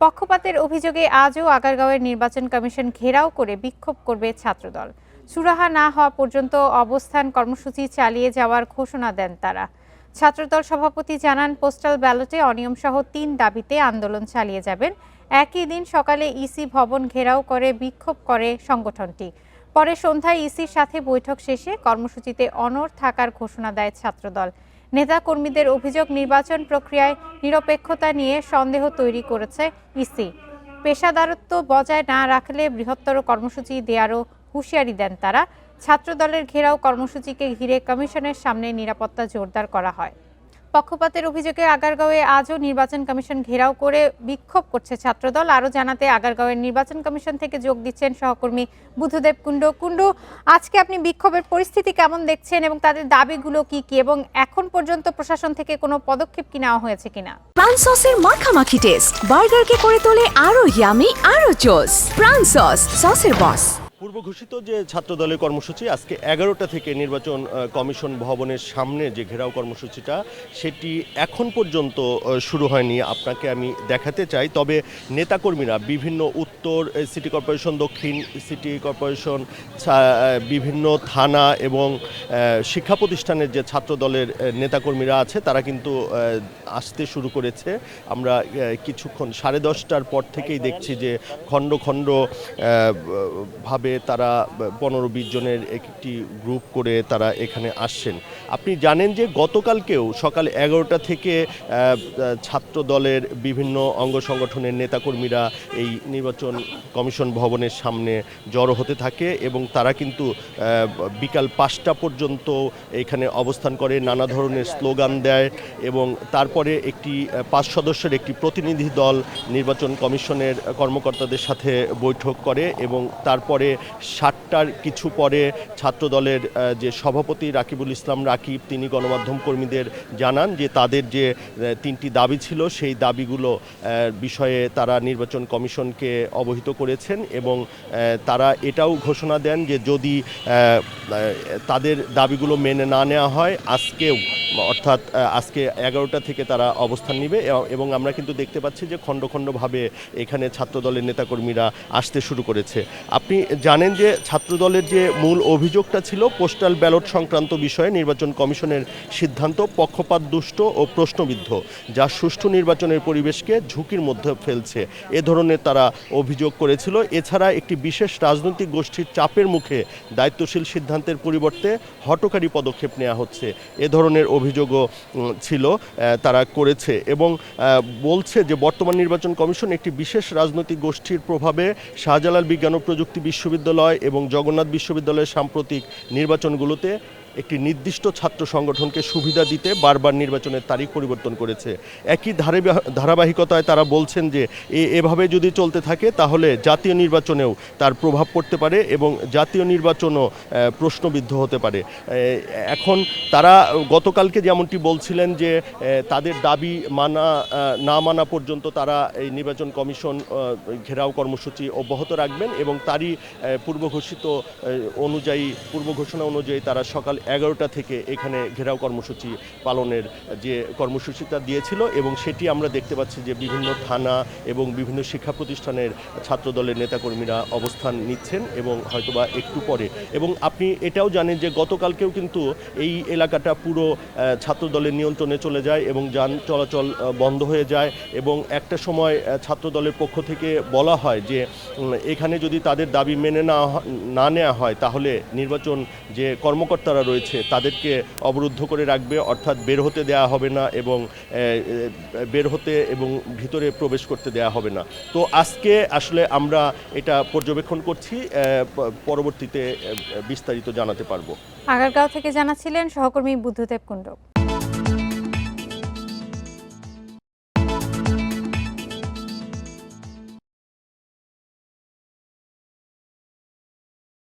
পক্ষপাতের অভিযোগে আজও আগারগাঁওয়ের নির্বাচন কমিশন ঘেরাও করে বিক্ষোভ করবে ছাত্রদল। সুরাহা না হওয়া পর্যন্ত অবস্থান কর্মসূচি চালিয়ে যাওয়ার ঘোষণা দেন তারা। ছাত্রদল সভাপতি জানান, পোস্টাল ব্যালটে অনিয়মসহ ৩ দাবিতে আন্দোলন চালিয়ে যাবেন। একই দিন সকালে ইসি ভবন ঘেরাও করে বিক্ষোভ করে সংগঠনটি। পরে সন্ধ্যায় ইসির সাথে বৈঠক শেষে কর্মসূচিতে অনড় থাকার ঘোষণা দেয় ছাত্রদল। নেতা কর্মীদের অভিযোগ, নির্বাচন প্রক্রিয়ায় নিরপেক্ষতা নিয়ে সন্দেহ তৈরি করেছে ইসি। পেশাদারত্ব বজায় না রাখলে বৃহত্তর কর্মসূচি দেওয়ারও হুঁশিয়ারি দেন তারা। ছাত্রদলের ঘেরাও কর্মসূচিকে ঘিরে কমিশনের সামনে নিরাপত্তা জোরদার করা হয়। পক্ষপাতের অভিযোগে আগারগাঁওয়ে আজও নির্বাচন কমিশন ঘেরাও করে বিক্ষোভ করছে ছাত্রদল। আরও জানাতে আগারগাঁওয়ের নির্বাচন কমিশন থেকে যোগ দিচ্ছেন সহকর্মী বুদ্ধদেব কুণ্ডু। আজকে আপনি বিক্ষোভের পরিস্থিতি কেমন দেখছেন এবং তাদের দাবিগুলো কি কি, এবং এখন পর্যন্ত প্রশাসন থেকে কোনো পদক্ষেপ কি নেওয়া হয়েছে কিনা? প্রাণ সসের মাখামাখি টেস্ট বার্গারকে করে তোলে আরো ইয়ামি আরো জোস। প্রাণ সসের বস। পূর্ব ঘোষিত যে ছাত্রদলের কর্মসূচি আজকে 11টা থেকে নির্বাচন কমিশন ভবনের সামনে যে ঘেরাও কর্মসূচিটা, সেটি এখন পর্যন্ত শুরু হয়নি। আপনাকে আমি দেখাতে চাই। তবে নেতাকর্মীরা বিভিন্ন উত্তর সিটি কর্পোরেশন, দক্ষিণ সিটি কর্পোরেশন, বিভিন্ন থানা এবং শিক্ষা প্রতিষ্ঠানের যে ছাত্রদলের নেতাকর্মীরা আছে তারা কিন্তু আসতে শুরু করেছে। আমরা কিছুক্ষণ 10:30টার পর থেকেই দেখছি যে খণ্ড খণ্ড ভাবে তারা 15-20 জনের একটি গ্রুপ করে তারা এখানে আসছেন। আপনি জানেন যে গতকালকেও সকাল 11টা থেকে ছাত্র দলের বিভিন্ন অঙ্গ সংগঠনের নেতাকর্মীরা এই নির্বাচন কমিশন ভবনের সামনে জড়ো হতে থাকে এবং তারা কিন্তু বিকাল 5টা পর্যন্ত এখানে অবস্থান করে, নানা ধরনের স্লোগান দেয় এবং তারপরে একটি 5 সদস্যের একটি প্রতিনিধি দল নির্বাচন কমিশনের কর্মকর্তাদের সাথে বৈঠক করে এবং তারপরে 7টার কিছু পরে ছাত্রদলের যে সভাপতি রাকিবুল ইসলাম রাকিব, তিনি গণমাধ্যম কর্মীদের জানান যে তাদের যে 3টি দাবি ছিল সেই দাবিগুলো বিষয়ে তারা নির্বাচন কমিশনকে অবহিত করেছেন এবং তারা এটাও ঘোষণা দেন যে যদি তাদের দাবিগুলো মেনে না নেওয়া হয় আজকেও, অর্থাৎ আজকে 11টা থেকে তারা অবস্থান নেবে এবং আমরা কিন্তু দেখতে পাচ্ছি যে খণ্ড খণ্ডভাবে এখানে ছাত্রদলের নেতাকর্মীরা আসতে শুরু করেছে। আপনি জানেন যে ছাত্রদলের যে মূল অভিযোগটা ছিল পোস্টাল ব্যালট সংক্রান্ত বিষয়ে নির্বাচন কমিশনের সিদ্ধান্ত পক্ষপাত দুষ্ট ও প্রশ্নবিদ্ধ, যা সুষ্ঠু নির্বাচনের পরিবেশকে ঝুঁকির মধ্যে ফেলছে, এ ধরনের তারা অভিযোগ করেছিল। এছাড়া একটি বিশেষ রাজনৈতিক গোষ্ঠীর চাপের মুখে দায়িত্বশীল সিদ্ধান্তের পরিবর্তে হঠকারী পদক্ষেপ নেওয়া হচ্ছে, এ ধরনের অভিযোগও ছিল তারা করেছে এবং বলছে যে বর্তমান নির্বাচন কমিশন একটি বিশেষ রাজনৈতিক গোষ্ঠীর প্রভাবে শাহজালাল বিজ্ঞান ও প্রযুক্তি বিশ্ববিদ্যালয় এবং জগন্নাথ বিশ্ববিদ্যালয়ের সাম্প্রতিক নির্বাচনগুলোতে একটি নির্দিষ্ট ছাত্র সংগঠনকে সুবিধা দিতে বারবার নির্বাচনের তারিখ পরিবর্তন করেছে। একই ধারাবাহিকতায় তারা বলছেন যে এভাবে যদি চলতে থাকে তাহলে জাতীয় নির্বাচনেও তার প্রভাব পড়তে পারে এবং জাতীয় নির্বাচনও প্রশ্নবিদ্ধ হতে পারে। এখন তারা গতকালকে যেমনটি বলছিলেন যে তাদের দাবি না মানা পর্যন্ত তারা এই নির্বাচন কমিশন ঘেরাও কর্মসূচি অব্যাহত রাখবেন এবং তারই পূর্ব ঘোষণা অনুযায়ী তারা সকাল 11টা থেকে এখানে ঘেরাও কর্মসূচি পালনের যে কর্মসূচিটা দিয়েছিল এবং সেটি আমরা দেখতে পাচ্ছি যে বিভিন্ন থানা এবং বিভিন্ন শিক্ষা প্রতিষ্ঠানের ছাত্রদলের নেতাকর্মীরা অবস্থান নিচ্ছেন এবং হয়তোবা একটু পরে। এবং আপনি এটাও জানেন যে গতকালকেও কিন্তু এই এলাকাটা পুরো ছাত্রদলের নিয়ন্ত্রণে চলে যায় এবং যান চলাচল বন্ধ হয়ে যায় এবং একটা সময় ছাত্রদলের পক্ষ থেকে বলা হয় যে এখানে যদি তাদের দাবি মেনে না নেওয়া হয় তাহলে নির্বাচন যে কর্মকর্তারা রয়েছে তাদেরকে অবরুদ্ধ করে রাখবে, অর্থাৎ বের হতে দেওয়া হবে না এবং ভিতরে প্রবেশ করতে দেওয়া হবে না। তো আজকে আসলে আমরা এটা পর্যবেক্ষণ করছি, পরবর্তীতে বিস্তারিত জানাতে পারবো। আগারগাঁও থেকে জানাচ্ছিলেন সহকর্মী বুদ্ধদেব কুণ্ডু।